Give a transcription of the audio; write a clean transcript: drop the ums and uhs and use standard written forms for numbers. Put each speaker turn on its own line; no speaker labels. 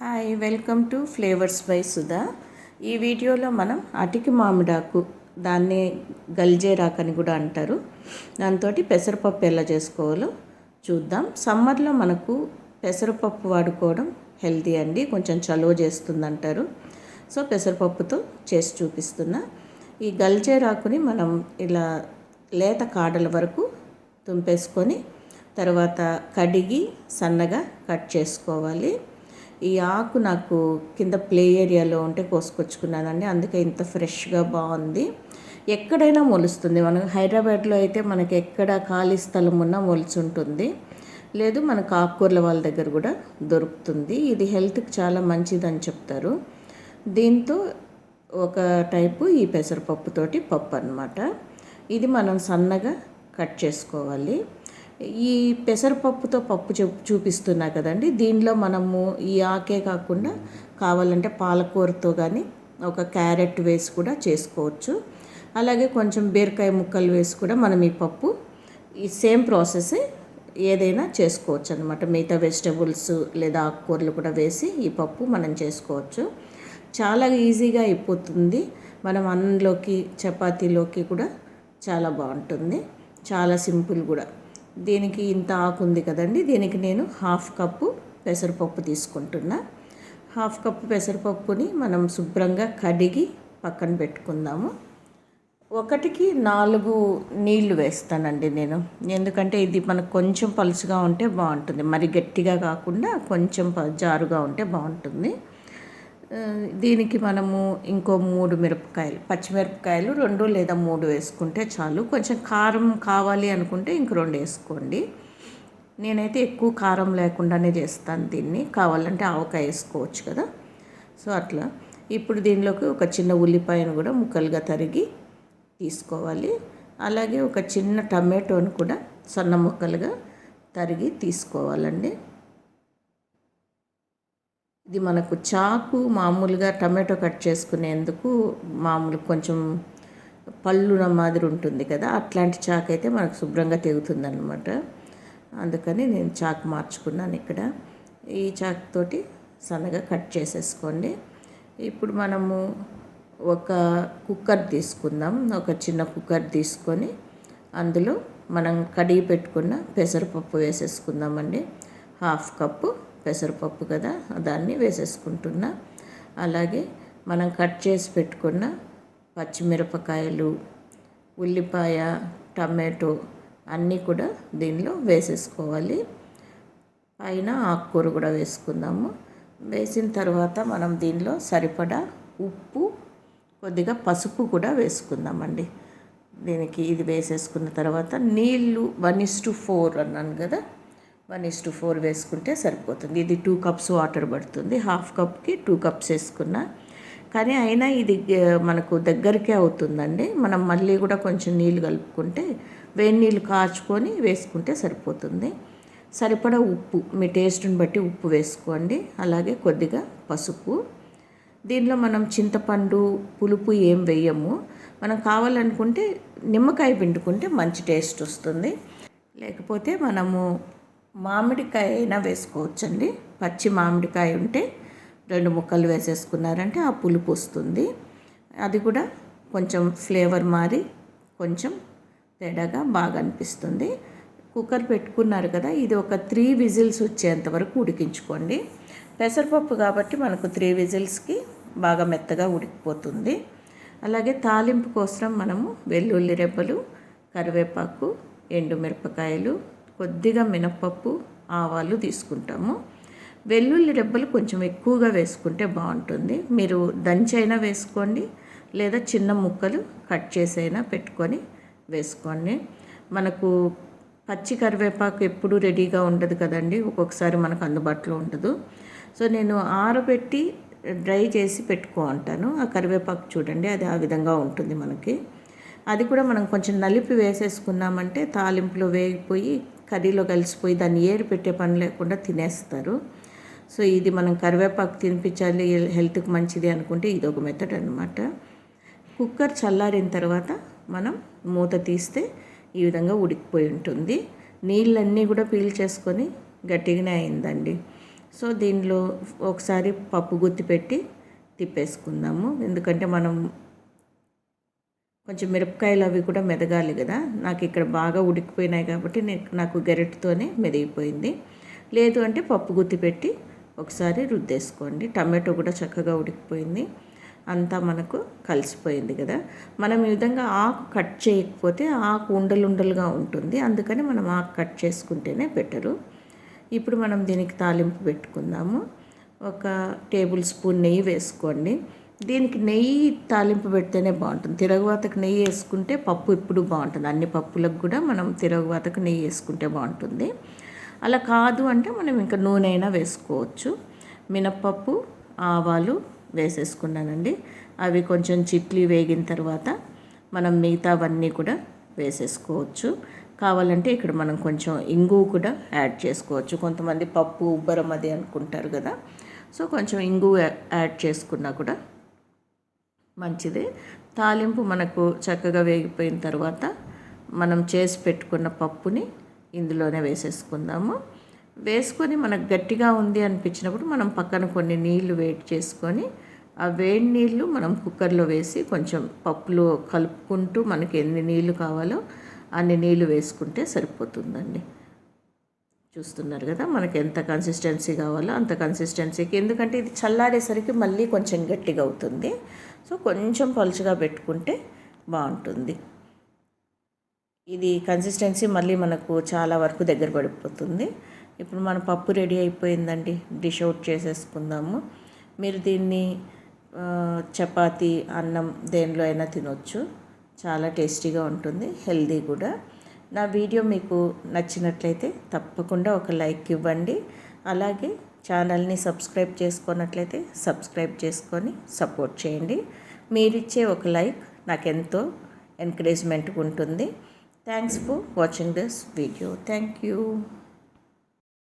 Hi, welcome to flavours by Sudha. ఈ వీడియోలో మనం అటికి మామిడాకు, దాన్ని గల్జేరాకు అని కూడా అంటారు, దాంతో పెసరపప్పు ఎలా చేసుకోవాలో చూద్దాం. సమ్మర్లో మనకు పెసరపప్పు వాడుకోవడం హెల్తీ అండి, కొంచెం చలువ చేస్తుంది అంటారు. సో పెసరపప్పుతో చేసి చూపిస్తున్నా. ఈ గల్జేరాకుని మనం ఇలా లేత కాడల వరకు తుంపేసుకొని తర్వాత కడిగి సన్నగా కట్ చేసుకోవాలి. ఈ ఆకు నాకు కింద ప్లే ఏరియాలో ఉంటే కోసుకొచ్చుకున్నానండి, అందుకే ఇంత ఫ్రెష్గా బాగుంది. ఎక్కడైనా మొలుస్తుంది. మనకు హైదరాబాద్లో అయితే మనకి ఎక్కడ ఖాళీ స్థలం ఉన్నా మొలుచుంటుంది, లేదు మనకు ఆకుకూరల వాళ్ళ దగ్గర కూడా దొరుకుతుంది. ఇది హెల్త్కి చాలా మంచిదని చెప్తారు. దీంతో ఒక టైపు ఈ పెసరపప్పుతోటి పప్పు అన్నమాట. ఇది మనం సన్నగా కట్ చేసుకోవాలి. ఈ పెసరపప్పుతో పప్పు చూపిస్తున్నా కదండి, దీనిలో మనము ఈ ఆకే కాకుండా కావాలంటే పాలకూరతో కానీ ఒక క్యారెట్ వేసి కూడా చేసుకోవచ్చు. అలాగే కొంచెం బీరకాయ ముక్కలు వేసి కూడా మనం ఈ పప్పు ఈ సేమ్ ప్రాసెస్ ఏదైనా చేసుకోవచ్చు అనమాట. మిగతా వెజిటబుల్స్ లేదా ఆకుకూరలు కూడా వేసి ఈ పప్పు మనం చేసుకోవచ్చు. చాలా ఈజీగా అయిపోతుంది. మనం అన్నంలోకి చపాతీలోకి కూడా చాలా బాగుంటుంది, చాలా సింపుల్ కూడా. దీనికి ఇంత ఆకు ఉంది కదండి, దీనికి నేను 1/2 కప్పు పెసరపప్పు తీసుకుంటున్నా. 1/2 కప్పు పెసరపప్పుని మనం శుభ్రంగా కడిగి పక్కన పెట్టుకుందాము. 1కి 4 నీళ్లు వేస్తానండి నేను, ఎందుకంటే ఇది మనకు కొంచెం పలుచగా ఉంటే బాగుంటుంది, మరి గట్టిగా కాకుండా కొంచెం జారుగా ఉంటే బాగుంటుంది. దీనికి మనము ఇంకో 3 మిరపకాయలు, పచ్చిమిరపకాయలు 2 లేదా 3 వేసుకుంటే చాలు. కొంచెం కారం కావాలి అనుకుంటే ఇంక 2 వేసుకోండి. నేనైతే ఎక్కువ కారం లేకుండానే చేస్తాను దీన్ని, కావాలంటే ఆవకాయ వేసుకోవచ్చు కదా. సో అట్లా. ఇప్పుడు దీనిలోకి ఒక చిన్న ఉల్లిపాయను కూడా ముక్కలుగా తరిగి తీసుకోవాలి. అలాగే ఒక చిన్న టమాటోను కూడా సన్న ముక్కలుగా తరిగి తీసుకోవాలండి. ఇది మనకు చాకు మామూలుగా టమాటో కట్ చేసుకునేందుకు మామూలు కొంచెం పళ్ళున మాదిరి ఉంటుంది కదా, అట్లాంటి చాకు అయితే మనకు శుభ్రంగా తెగుతుంది అనమాట. అందుకని నేను చాకు మార్చుకున్నాను ఇక్కడ. ఈ చాకుతోటి సన్నగా కట్ చేసేసుకోండి. ఇప్పుడు మనము ఒక కుక్కర్ తీసుకుందాం. ఒక చిన్న కుక్కర్ తీసుకొని అందులో మనం కడిగి పెట్టుకున్న పెసరపప్పు వేసేసుకుందామండి. 1/2 కప్పు పెసరపప్పు కదా, దాన్ని వేసేసుకుంటున్నా. అలాగే మనం కట్ చేసి పెట్టుకున్న పచ్చిమిరపకాయలు, ఉల్లిపాయ, టమాటో అన్నీ కూడా దీనిలో వేసేసుకోవాలి. పైన ఆకుకూర కూడా వేసుకుందాము. వేసిన తర్వాత మనం దీనిలో సరిపడా ఉప్పు, కొద్దిగా పసుపు కూడా వేసుకుందామండి. దీనికి ఇది వేసేసుకున్న తర్వాత నీళ్ళు 1:4 అన్నాను కదా, 1:4 వేసుకుంటే సరిపోతుంది. ఇది 2 కప్స్ వాటర్ పడుతుంది. 1/2 కప్కి 2 కప్స్ వేసుకున్నా, కానీ అయినా ఇది మనకు దగ్గరికే అవుతుందండి. మనం మళ్ళీ కూడా కొంచెం నీళ్ళు కలుపుకుంటే వేడి నీళ్ళు కాచుకొని వేసుకుంటే సరిపోతుంది. సరిపడా ఉప్పు, మీ టేస్ట్ని బట్టి ఉప్పు వేసుకోండి. అలాగే కొద్దిగా పసుపు. దీనిలో మనం చింతపండు పులుపు ఏం వేయము. మనం కావాలనుకుంటే నిమ్మకాయ పిండుకుంటే మంచి టేస్ట్ వస్తుంది, లేకపోతే మనము మామిడికాయ అయినా వేసుకోవచ్చండి. పచ్చి మామిడికాయ ఉంటే 2 ముక్కలు వేసేసుకున్నారంటే ఆ పులుపు వస్తుంది. అది కూడా కొంచెం ఫ్లేవర్ మారి కొంచెం తేడాగా బాగా అనిపిస్తుంది. కుక్కర్ పెట్టుకున్నారు కదా, ఇది ఒక 3 విజిల్స్ వచ్చేంత వరకు ఉడికించుకోండి. పెసరపప్పు కాబట్టి మనకు 3 విజిల్స్కి బాగా మెత్తగా ఉడికిపోతుంది. అలాగే తాలింపు కోసం మనము వెల్లుల్లి రెబ్బలు, కరివేపాకు, ఎండుమిరపకాయలు, కొద్దిగా మినపప్పు, ఆవాలు తీసుకుంటాము. వెల్లుల్లి రెబ్బలు కొంచెం ఎక్కువగా వేసుకుంటే బాగుంటుంది. మీరు దంచైనా వేసుకోండి, లేదా చిన్న ముక్కలు కట్ చేసైనా పెట్టుకొని వేసుకోండి. మనకు పచ్చి కరివేపాకు ఎప్పుడూ రెడీగా ఉండదు కదండి, ఒక్కొక్కసారి మనకు అందుబాటులో ఉండదు. సో నేను ఆరబెట్టి డ్రై చేసి పెట్టుకుంటాను. ఆ కరివేపాకు చూడండి, అది ఆ విధంగా ఉంటుంది మనకి. అది కూడా మనం కొంచెం నలిపి వేసేసుకున్నామంటే తాలింపులో వేగిపోయి కర్రీలో కలిసిపోయి దాన్ని ఏరు పెట్టే పని లేకుండా తినేస్తారు. సో ఇది మనం కరివేపాకు తినిపించాలి, హెల్త్కి మంచిది అనుకుంటే ఇది ఒక మెథడ్ అనమాట. కుక్కర్ చల్లారిన తర్వాత మనం మూత తీస్తే ఈ విధంగా ఉడికిపోయి ఉంటుంది. నీళ్ళన్నీ కూడా పీల్ చేసుకొని గట్టిగానే అయిందండి. సో దీనిలో ఒకసారి పప్పు గుత్తి పెట్టి తిప్పేసుకుందాము, ఎందుకంటే మనం కొంచెం మిరపకాయలు అవి కూడా మెదగాలి కదా. నాకు ఇక్కడ బాగా ఉడికిపోయినాయి కాబట్టి నాకు గెరెట్తోనే మెదిగిపోయింది. లేదు అంటే పప్పు గుత్తి పెట్టి ఒకసారి రుద్దేసుకోండి. టమాటో కూడా చక్కగా ఉడికిపోయింది, అంతా మనకు కలిసిపోయింది కదా. మనం ఈ విధంగా ఆకు కట్ చేయకపోతే ఆకు ఉండలుగా ఉంటుంది, అందుకని మనం ఆకు కట్ చేసుకుంటేనే బెటరు. ఇప్పుడు మనం దీనికి తాలింపు పెట్టుకుందాము. ఒక టేబుల్ స్పూన్ నెయ్యి వేసుకోండి. దీనికి నెయ్యి తాలింపు పెడితేనే బాగుంటుంది. తిరగవాతకు నెయ్యి వేసుకుంటే పప్పు ఇప్పుడు బాగుంటుంది. అన్ని పప్పులకు కూడా మనం తిరగవాతకు నెయ్యి వేసుకుంటే బాగుంటుంది. అలా కాదు అంటే మనం ఇంకా నూనె అయినా వేసుకోవచ్చు. మినప్పప్పు, ఆవాలు వేసేసుకున్నానండి. అవి కొంచెం చిట్లీ వేగిన తర్వాత మనం మిగతావన్నీ కూడా వేసేసుకోవచ్చు. కావాలంటే ఇక్కడ మనం కొంచెం ఇంగువ కూడా యాడ్ చేసుకోవచ్చు. కొంతమంది పప్పు ఉబ్బరం అది అనుకుంటారు కదా, సో కొంచెం ఇంగువ యాడ్ చేసుకున్నా కూడా మంచిది. తాలింపు మనకు చక్కగా వేగిపోయిన తర్వాత మనం చేసి పెట్టుకున్న పప్పుని ఇందులోనే వేసేసుకుందాము. వేసుకొని మనకు గట్టిగా ఉంది అనిపించినప్పుడు మనం పక్కన కొన్ని నీళ్లు వేడి చేసుకొని ఆ వేడి నీళ్ళు మనం కుక్కర్లో వేసి కొంచెం పప్పులో కలుపుకుంటూ మనకి ఎన్ని నీళ్లు కావాలో అన్ని నీళ్లు వేసుకుంటే సరిపోతుందండి. చూస్తున్నారు కదా, మనకి ఎంత కన్సిస్టెన్సీ కావాలో అంత కన్సిస్టెన్సీకి, ఎందుకంటే ఇది చల్లారేసరికి మళ్ళీ కొంచెం గట్టిగా అవుతుంది. సో కొంచెం పలుచగా పెట్టుకుంటే బాగుంటుంది. ఇది కన్సిస్టెన్సీ మళ్ళీ మనకు చాలా వరకు దగ్గర పడిపోతుంది. ఇప్పుడు మన పప్పు రెడీ అయిపోయిందండి, డిష్ అవుట్ చేసేసుకుందాము. మీరు దీన్ని చపాతీ, అన్నం దేనిలో అయినా తినొచ్చు, చాలా టేస్టీగా ఉంటుంది, హెల్దీ కూడా. నా వీడియో మీకు నచ్చినట్లయితే తప్పకుండా ఒక లైక్ ఇవ్వండి. అలాగే ఛానల్ని సబ్స్క్రైబ్ చేసుకున్నట్లయితే సబ్స్క్రైబ్ చేసుకొని సపోర్ట్ చేయండి. మీరిచ్చే ఒక లైక్ నాకెంతో ఎంకరేజ్మెంట్గా ఉంటుంది. Thanks for watching this video. Thank you.